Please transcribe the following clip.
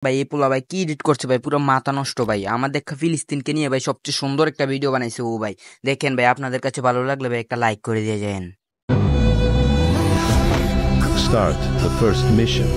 ভাই এই পোলা ভাই কি এডিট করছে ভাই, পুরো মাথা নষ্ট ভাই। আমার দেখা ফিলিস্তিনকে নিয়ে ভাই সবচেয়ে সুন্দর একটা ভিডিও বানাইছে ও ভাই। দেখেন ভাই, আপনাদের কাছে ভালো লাগলে ভাই একটা লাইক করে দিয়ে যান। Start the first mission.